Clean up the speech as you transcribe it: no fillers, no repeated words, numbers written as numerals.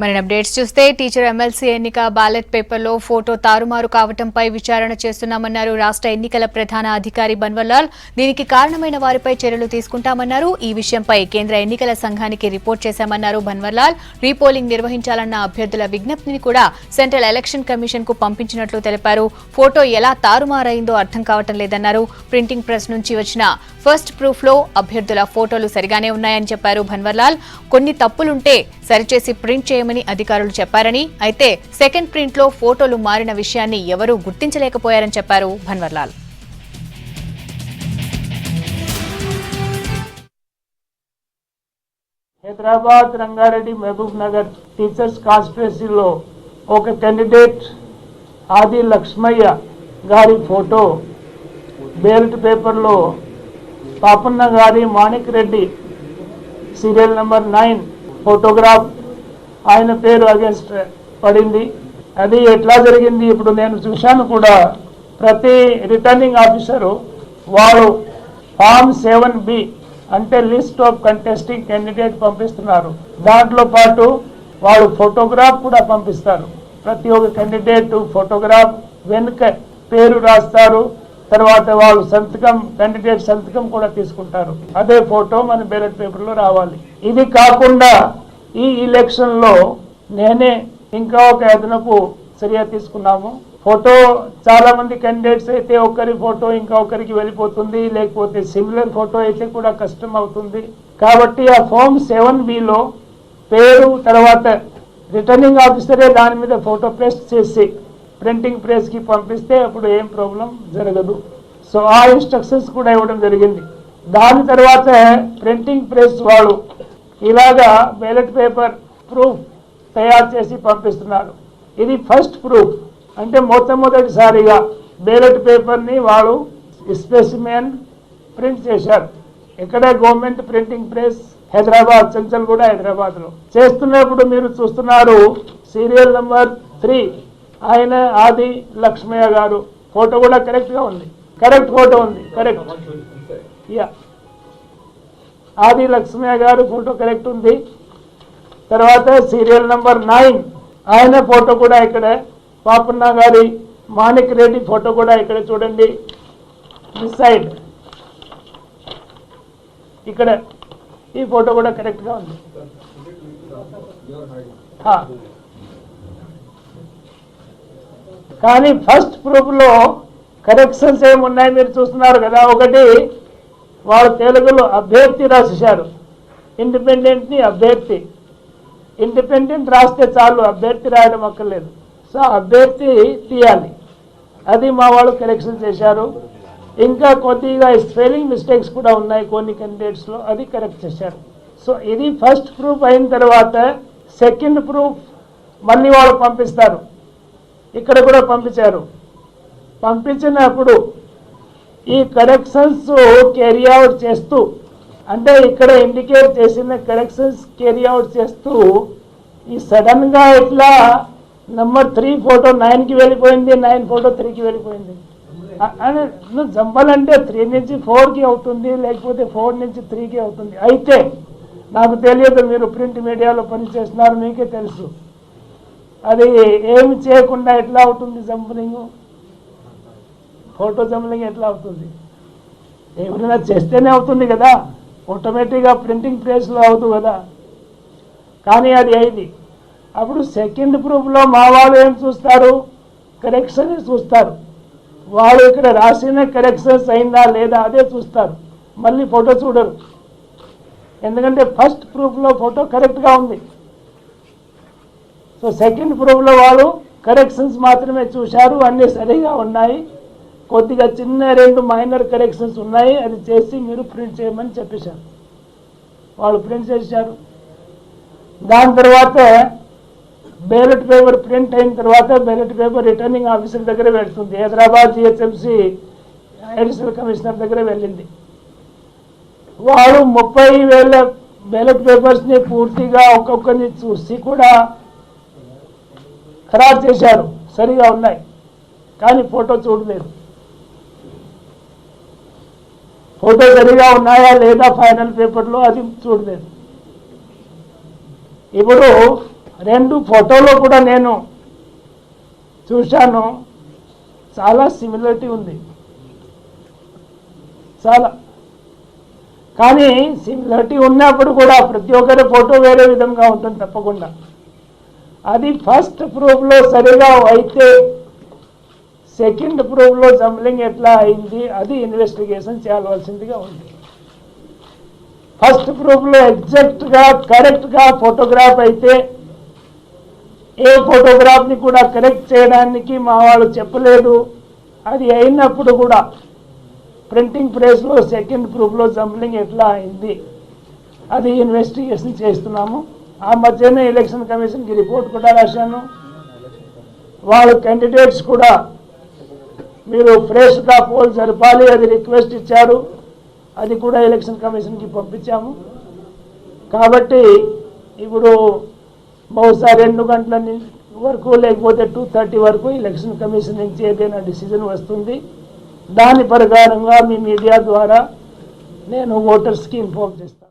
మరిన్ని అప్డేట్స్ చూస్తే teacher MLC ఎన్నిక బ్యాలెట్ పేపర్లో ఫోటో తారుమారు కావడంపై విచారణ చేస్తున్నామన్నారు రాష్ట్ర ఎన్నికల ప్రధాన అధికారి బన్వర్లాల్. దీనికి కారణమైన వారిపై చర్యలు తీసుకుంటామన్నారు. ఈ విషయంపై కేంద్ర ఎన్నికల సంఘానికి రిపోర్ట్ చేశామన్నారు బన్వర్లాల్. రీపోలింగ్ నిర్వహించాలన్న అభ్యర్థుల విజ్ఞప్తిని కూడా సెంట్రల్ ఎలక్షన్ కమిషన్ కు పంపించినట్లు తెలిపారు. ఫోటో ఎలా తారుమారైందో అర్థం కావటం లేదన్నారు. ప్రింటింగ్ ప్రెస్ నుంచి వచ్చిన ఫస్ట్ ప్రూఫ్ లో అభ్యర్థుల ఫోటోలు సరిగానే ఉన్నాయని చెప్పారు బన్వర్లాల్. కొన్ని తప్పులుంటే సరిచేసి ప్రింట్ చేయమని అధికారులు చెప్పారని, అయితే సెకండ్ ప్రింట్ లో ఫోటోలు మారిన విషయాన్ని ఎవరూ గుర్తించలేకపోయారని చెప్పారు బన్వర్లాల్. హైదరాబాద్ రంగారెడ్డి మహబూబ్ నగర్ టీచర్స్ కాన్స్టిట్యుయెన్సీలో ఒక క్యాండిడేట్ ఆది లక్ష్మయ్య గారి ఫోటో బ్యాలెట్ పేపర్లో పాపన్న గారి Manik Reddy serial number 9 photograph ఆయన పేరు అగేన్స్ట్ పడింది. అది ఎట్లా జరిగింది ఇప్పుడు నేను చూశాను కూడా. ప్రతి రిటర్నింగ్ ఆఫీసరు వాళ్ళు ఫామ్ 7B అంటే లిస్ట్ ఆఫ్ కంటెస్టింగ్ క్యాండిడేట్ పంపిస్తున్నారు. దాంట్లో పాటు వాళ్ళు ఫోటోగ్రాఫ్ కూడా పంపిస్తారు. ప్రతి ఒక్క క్యాండిడేట్ ఫోటోగ్రాఫ్ వెనుక పేరు రాస్తారు. తర్వాత వాళ్ళు సంతకం, క్యాండిడేట్ సంతకం కూడా తీసుకుంటారు. అదే ఫోటో మన బ్యాలెట్ పేపర్లో రావాలి. ఇది కాకుండా ఈ ఎలక్షన్లో నేనే ఇంకా ఒక అదనపు చర్య తీసుకున్నాము. ఫోటో చాలా మంది క్యాండిడేట్స్ అయితే ఒకరి ఫోటో ఇంకా ఒకరికి వెళ్ళిపోతుంది, లేకపోతే సిమిలర్ ఫోటో అయితే కూడా కష్టం అవుతుంది. కాబట్టి ఆ ఫామ్ 7Bలో పేరు తర్వాత రిటర్నింగ్ ఆఫీసరే దాని మీద ఫోటో పేస్ట్ చేసి ప్రింటింగ్ ప్రెస్కి పంపిస్తే అప్పుడు ఏం ప్రాబ్లం జరగదు. సో ఆ ఇన్స్ట్రక్షన్స్ కూడా ఇవ్వడం జరిగింది. దాని తర్వాత ప్రింటింగ్ ప్రెస్ వాళ్ళు ఇలాగా బ్యాలెట్ పేపర్ ప్రూఫ్ తయారు చేసి పంపిస్తున్నారు. ఇది ఫస్ట్ ప్రూఫ్ అంటే మొట్టమొదటిసారిగా బ్యాలెట్ పేపర్ని వాళ్ళు స్పెసిమెన్ ప్రింట్ చేశారు. ఇక్కడ government printing press Hyderabad, Chanchalguda హైదరాబాద్లో చేస్తున్నప్పుడు మీరు చూస్తున్నారు. సీరియల్ నెంబర్ 3 ఆయన ఆది లక్ష్మయ్య గారు ఫోటో కూడా కరెక్ట్గా ఉంది. కరెక్ట్ ఫోటో ఉంది. కరెక్ట్ యా ఆది లక్ష్మయ్య గారు ఫోటో కరెక్ట్ ఉంది. తర్వాత సీరియల్ నెంబర్ 9 ఆయన ఫోటో కూడా ఇక్కడ. పాపన్న గారి మాణిక్ రెడ్డి ఫోటో కూడా ఇక్కడ చూడండి. దిస్ సైడ్ ఇక్కడ ఈ ఫోటో కూడా కరెక్ట్గా ఉంది. కానీ ఫస్ట్ ప్రూఫ్లో కరెక్షన్స్ ఏమున్నాయి మీరు చూస్తున్నారు కదా. ఒకటి వాళ్ళు తెలుగులో అభ్యర్థి రాసేశారు, ఇండిపెండెంట్ని అభ్యర్థి. ఇండిపెండెంట్ రాస్తే చాలు, అభ్యర్థి రాయడం అక్కర్లేదు. సో అభ్యర్థి తీయాలి. అది మా వాళ్ళు కరెక్షన్ చేశారు. ఇంకా కొద్దిగా స్పెల్లింగ్ మిస్టేక్స్ కూడా ఉన్నాయి కొన్ని క్యాండిడేట్స్లో, అది కరెక్ట్ చేశారు. సో ఇది ఫస్ట్ ప్రూఫ్ అయిన తర్వాత సెకండ్ ప్రూఫ్ మళ్ళీ వాళ్ళు పంపిస్తారు. ఇక్కడ కూడా పంపించారు. పంపించినప్పుడు ఈ కరెక్షన్స్ క్యారీ అవుట్ చేస్తూ, అంటే ఇక్కడ ఇండికేట్ చేసిన కరెక్షన్స్ క్యారీ అవుట్ చేస్తూ ఈ సడన్గా ఇట్లా నెంబర్ 3 ఫోటో 9కి వెళ్ళిపోయింది, 9 ఫోటో 3కి వెళ్ళిపోయింది అని జంపాలంటే 3 నుంచి 4కి అవుతుంది, లేకపోతే 4 నుంచి 3కి అవుతుంది. అయితే నాకు తెలియదు, మీరు ప్రింట్ మీడియాలో పనిచేస్తున్నారు, మీకే తెలుసు అది ఏమి చేయకుండా ఎట్లా అవుతుంది జంపలింగ్, ఫోటో జంపలింగ్ ఎట్లా అవుతుంది. ఏమైనా చేస్తేనే అవుతుంది కదా, ఆటోమేటిక్గా ప్రింటింగ్ ప్రెస్లో అవుతుంది కదా. కానీ అది అయింది. అప్పుడు సెకండ్ ప్రూఫ్లో మా వాళ్ళు ఏం చూస్తారు, కరెక్షన్ చూస్తారు. వాళ్ళు ఇక్కడ రాసిన కరెక్షన్స్ అయిందా లేదా అదే చూస్తారు, మళ్ళీ ఫోటో చూడరు. ఎందుకంటే ఫస్ట్ ప్రూఫ్లో ఫోటో కరెక్ట్గా ఉంది. సో సెకండ్ ప్రూఫ్లో వాళ్ళు కరెక్షన్స్ మాత్రమే చూశారు, అన్నీ సరిగా ఉన్నాయి. కొద్దిగా చిన్న 2 మైనర్ కరెక్షన్స్ ఉన్నాయి, అది చేసి మీరు ప్రింట్ చేయమని చెప్పేశారు. వాళ్ళు ప్రింట్ చేశారు. దాని తర్వాత బ్యాలెట్ పేపర్ ప్రింట్ అయిన తర్వాత బ్యాలెట్ పేపర్ రిటర్నింగ్ ఆఫీసర్ దగ్గర వెళ్తుంది. హైదరాబాద్ GHMC అడిషనల్ కమిషనర్ దగ్గర వెళ్ళింది. వాళ్ళు 30,000 బ్యాలెట్ పేపర్స్ని పూర్తిగా ఒక్కొక్కరిని చూసి కూడా ఖరారు చేశారు, సరిగా ఉన్నాయి. కానీ ఫోటో చూడలేదు. ఫోటో సరిగా ఉన్నాయా లేదా ఫైనల్ పేపర్లో అది చూడలేదు. ఇప్పుడు 2 ఫోటోలో కూడా నేను చూశాను, చాలా సిమిలారిటీ ఉంది, చాలా. కానీ సిమిలారిటీ ఉన్నప్పుడు కూడా ప్రతి ఒక్కరి ఫోటో వేరే విధంగా ఉంటుంది తప్పకుండా. అది ఫస్ట్ ప్రూఫ్లో సరిగా అయితే సెకండ్ ప్రూఫ్లో జంబ్లింగ్ ఎట్లా అయింది అది ఇన్వెస్టిగేషన్ చేయవలసిందిగా ఉంది. ఫస్ట్ ప్రూఫ్లో ఎగ్జాక్ట్గా కరెక్ట్గా ఫోటోగ్రాఫ్ అయితే ఏ ఫోటోగ్రాఫ్ని కూడా కరెక్ట్ చేయడానికి మా వాళ్ళు చెప్పలేదు. అది అయినప్పుడు కూడా ప్రింటింగ్ ప్రెస్లో సెకండ్ ప్రూఫ్లో జంబ్లింగ్ ఎట్లా అయింది అది ఇన్వెస్టిగేషన్ చేస్తున్నాము. ఆ మధ్యనే ఎలక్షన్ కమిషన్కి రిపోర్ట్ కూడా రాశాను. వాళ్ళ క్యాండిడేట్స్ కూడా మీరు ఫ్రెష్గా పోల్ జరపాలి అది రిక్వెస్ట్ ఇచ్చారు, అది కూడా ఎలక్షన్ కమిషన్కి పంపించాము. కాబట్టి ఇప్పుడు బహుశా 2 గంటల వరకు లేకపోతే 2:30 వరకు ఎలక్షన్ కమిషన్ నుంచి ఏదైనా డిసిజన్ వస్తుంది. దాని ప్రకారంగా మీ మీడియా ద్వారా నేను ఓటర్స్కి ఇన్ఫార్మ్ చేస్తాను.